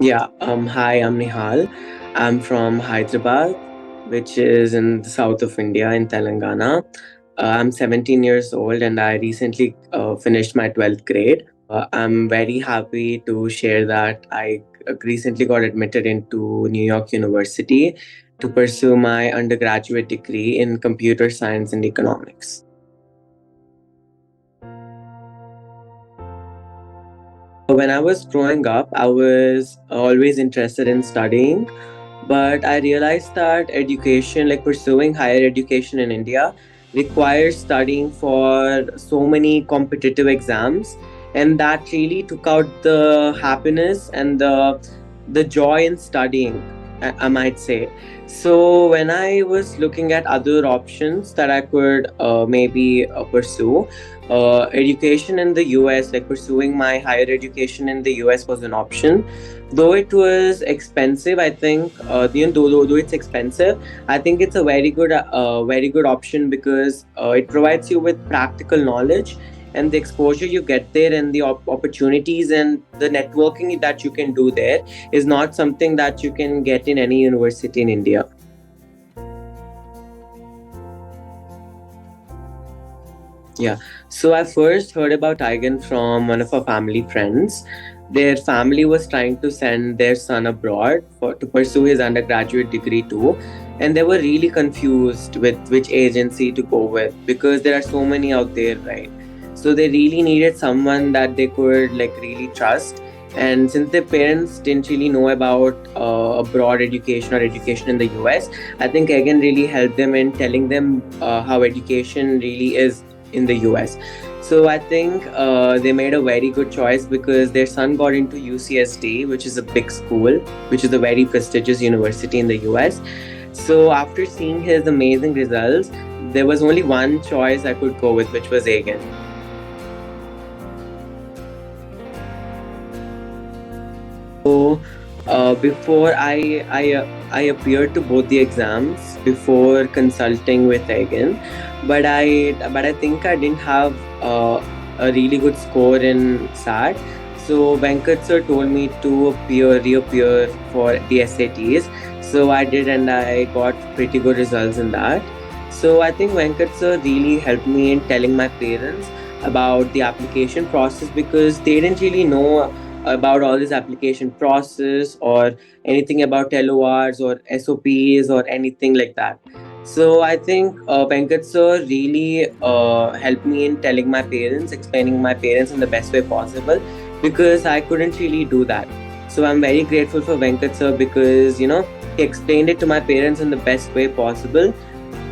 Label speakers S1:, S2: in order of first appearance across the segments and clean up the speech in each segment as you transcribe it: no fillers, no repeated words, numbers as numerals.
S1: Hi, I'm Nihal. I'm from Hyderabad, which is in the south of India in Telangana. I'm 17 years old and I recently finished my 12th grade. I'm very happy to share that I recently got admitted into New York University to pursue my undergraduate degree in computer science and economics. When I was growing up, I was always interested in studying, but I realized that education, like pursuing higher education in India, requires studying for so many competitive exams, and that really took out the happiness and the joy in studying, I might say. So when I was looking at other options that I could maybe pursue, education in the US, like pursuing my higher education in the US was an option. Though it was expensive, I think, though it's expensive, I think it's a very good option because it provides you with practical knowledge, and the exposure you get there and the opportunities and the networking that you can do there is not something that you can get in any university in India. Yeah. So I first heard about Aaigen from one of our family friends. Their family was trying to send their son abroad to pursue his undergraduate degree too. And they were really confused with which agency to go with because there are so many out there, right? So they really needed someone that they could like really trust. And since their parents didn't really know about abroad education or education in the US, I think Aaigen really helped them in telling them how education really is in the US. So I think they made a very good choice because their son got into UCSD, which is a big school, which is a very prestigious university in the US. So after seeing his amazing results, there was only one choice I could go with, which was Aaigen. So before I appeared to both the exams before consulting with Aaigen, but I think I didn't have a really good score in SAT. So Venkat sir told me to reappear for the SATs. So I did, and I got pretty good results in that. So I think Venkat sir really helped me in telling my parents about the application process because they didn't really know about all this application process or anything about LORs or SOPs or anything like that. So I think Venkat sir really helped me in telling my parents, explaining my parents in the best way possible because I couldn't really do that. So I'm very grateful for Venkat sir because he explained it to my parents in the best way possible,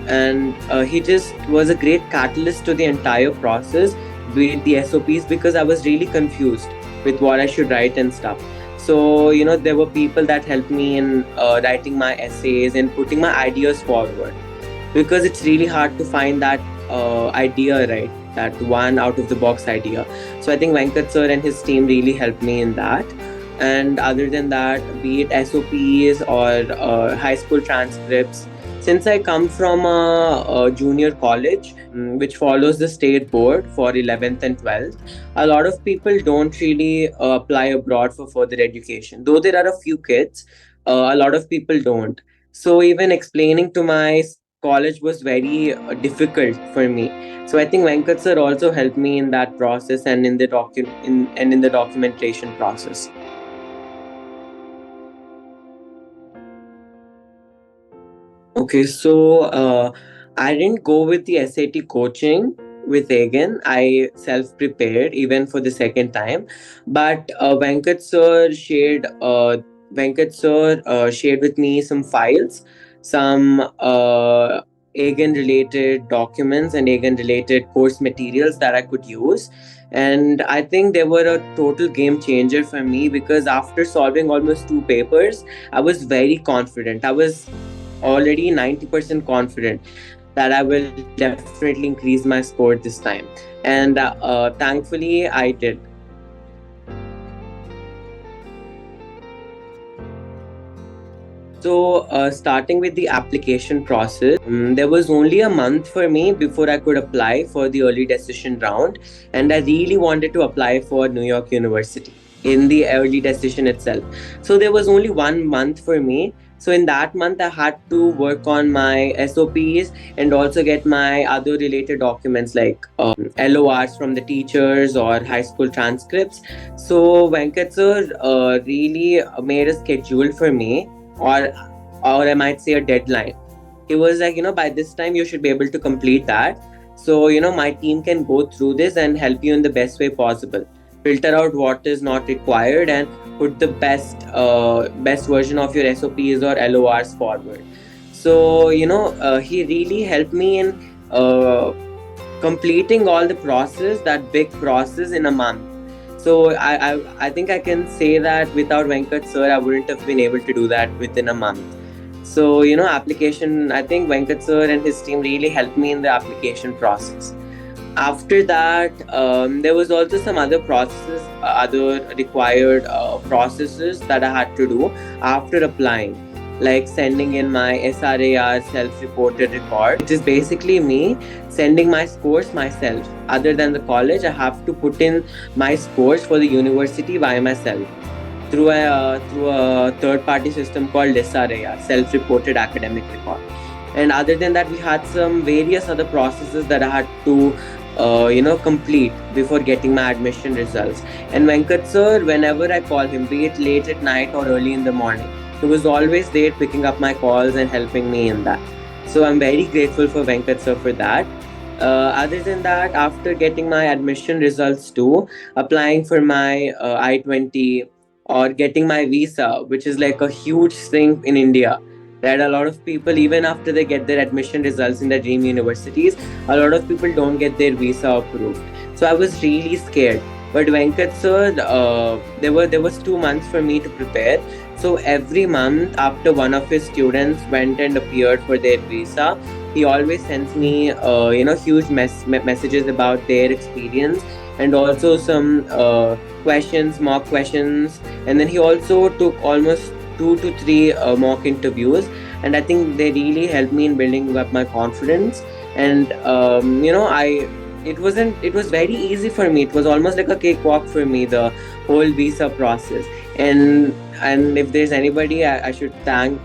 S1: and he just was a great catalyst to the entire process with the SOPs because I was really confused with what I should write and stuff. So, there were people that helped me in writing my essays and putting my ideas forward because it's really hard to find that idea, right? That one out of the box idea. So, I think Venkat sir and his team really helped me in that. And other than that, be it SOPs or high school transcripts, since I come from a junior college, which follows the state board for 11th and 12th, a lot of people don't really apply abroad for further education. Though there are a few kids, a lot of people don't. So even explaining to my college was very difficult for me. So I think Venkat sir also helped me in that process and in the in the documentation process. Okay, so I didn't go with the SAT coaching with Aaigen. I self prepared even for the second time, but Venkat sir shared with me some files, some Aaigen related documents and Aaigen related course materials that I could use. And I think they were a total game changer for me because after solving almost two papers, I was very confident. I was already 90% confident that I will definitely increase my score this time. And thankfully, I did. So, starting with the application process, there was only a month for me before I could apply for the early decision round, and I really wanted to apply for New York University. in the early decision itself. So there was only 1 month for me. So in that month, I had to work on my SOPs and also get my other related documents like LORs from the teachers or high school transcripts. So Venkat sir really made a schedule for me, or or I might say a deadline. He was like, by this time you should be able to complete that. So, my team can go through this and help you in the best way possible. Filter out what is not required and put the best version of your SOPs or LORs forward. So, he really helped me in completing all the process, that big process, in a month. So I think I can say that without Venkat sir, I wouldn't have been able to do that within a month. So, application, I think Venkat sir and his team really helped me in the application process. After that, there was also some other processes, other required processes that I had to do after applying, like sending in my SRAR self-reported record, which is basically me sending my scores myself. Other than the college, I have to put in my scores for the university by myself through a third party system called SRAR, self reported academic record. And other than that, we had some various other processes that I had to complete before getting my admission results. And Venkat sir, whenever I call him, be it late at night or early in the morning, he was always there picking up my calls and helping me in that. So I'm very grateful for Venkat sir for that. Other than that, after getting my admission results too, applying for my I-20 or getting my visa, which is like a huge thing in India. That a lot of people, even after they get their admission results in their dream universities, a lot of people don't get their visa approved. So I was really scared. But Venkat sir, there was 2 months for me to prepare. So every month, after one of his students went and appeared for their visa, he always sends me huge messages about their experience, and also some questions, mock questions. And then he also took almost 2 to 3 mock interviews, and I think they really helped me in building up my confidence. And I it was very easy for me. It was almost like a cakewalk for me, the whole visa process. And if there's anybody I should thank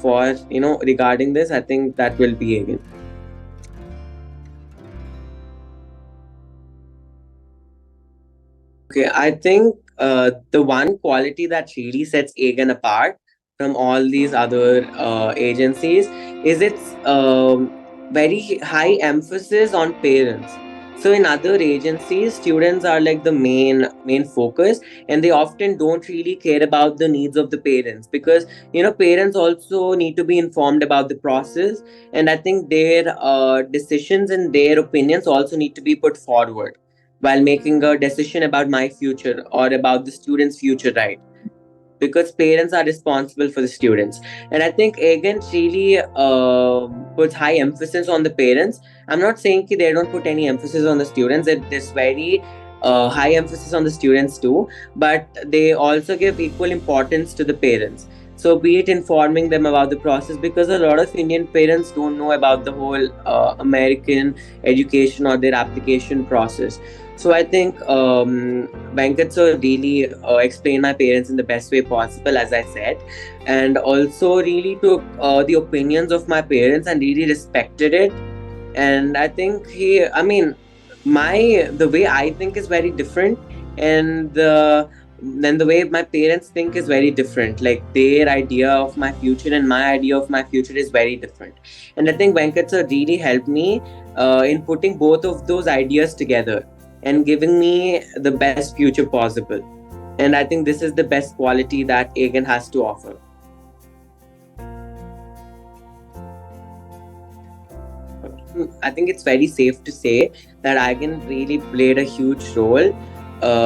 S1: for regarding this, I think that will be Aaigen. Okay, I think the one quality that really sets Aaigen apart from all these other agencies is its very high emphasis on parents. So in other agencies, students are like the main focus, and they often don't really care about the needs of the parents, because parents also need to be informed about the process, and I think their decisions and their opinions also need to be put forward while making a decision about my future or about the student's future, right? Because parents are responsible for the students. And I think Aaigen really puts high emphasis on the parents. I'm not saying that they don't put any emphasis on the students, that there's very high emphasis on the students too, but they also give equal importance to the parents. So be it informing them about the process, because a lot of Indian parents don't know about the whole American education or their application process. So I think Venkat sir really explained my parents in the best way possible, as I said, and also really took the opinions of my parents and really respected it. And I think the way I think is very different, and then the way my parents think is very different. Like, their idea of my future and my idea of my future is very different. And I think Venkat sir really helped me in putting both of those ideas together and giving me the best future possible. And I think this is the best quality that Aaigen has to offer. I think it's very safe to say that Aaigen really played a huge role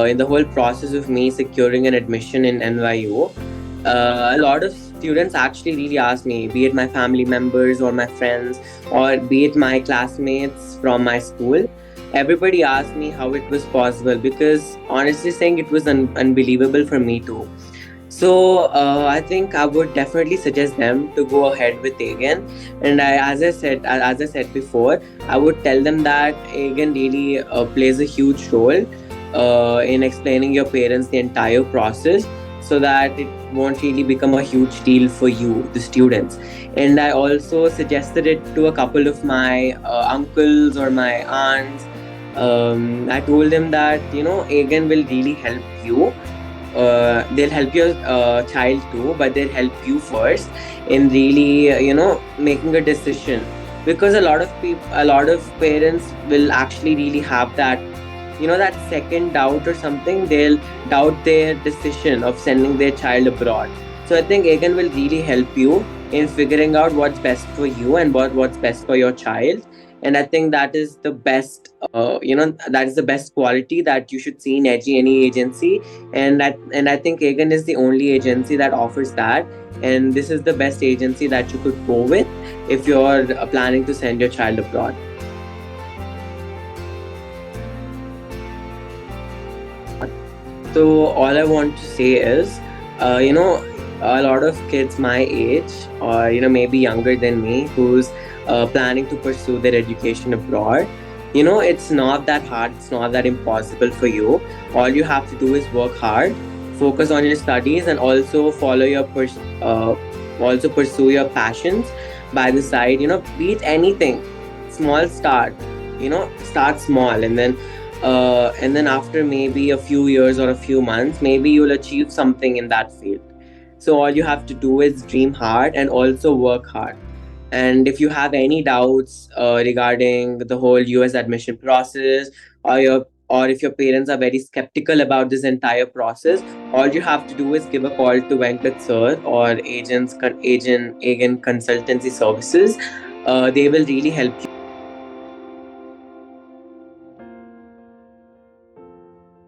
S1: in the whole process of me securing an admission in NYU. A lot of students actually really ask me, be it my family members or my friends, or be it my classmates from my school. Everybody asked me how it was possible, because honestly saying, it was unbelievable for me too. So I think I would definitely suggest them to go ahead with Aaigen. And as I said before, I would tell them that Aaigen really plays a huge role in explaining your parents the entire process, so that it won't really become a huge deal for you, the students. And I also suggested it to a couple of my uncles or my aunts. I told them that, Agen will really help you. They'll help your child too, but they'll help you first in really, making a decision. Because a lot of parents will actually really have that, that second doubt or something. They'll doubt their decision of sending their child abroad. So I think Agen will really help you in figuring out what's best for you and what's best for your child. And I think that is the best, that is the best quality that you should see in any agency. And I think Agen is the only agency that offers that. And this is the best agency that you could go with if you're planning to send your child abroad. So all I want to say is, a lot of kids my age, or maybe younger than me, who's planning to pursue their education abroad. It's not that hard. It's not that impossible for you. All you have to do is work hard, focus on your studies, and also also pursue your passions by the side. Be it anything, small start. Start small, and then after maybe a few years or a few months, maybe you'll achieve something in that field. So all you have to do is dream hard and also work hard. And if you have any doubts regarding the whole US admission process, or if your parents are very skeptical about this entire process, all you have to do is give a call to Venkat sir or agent Agen Consultancy Services. They will really help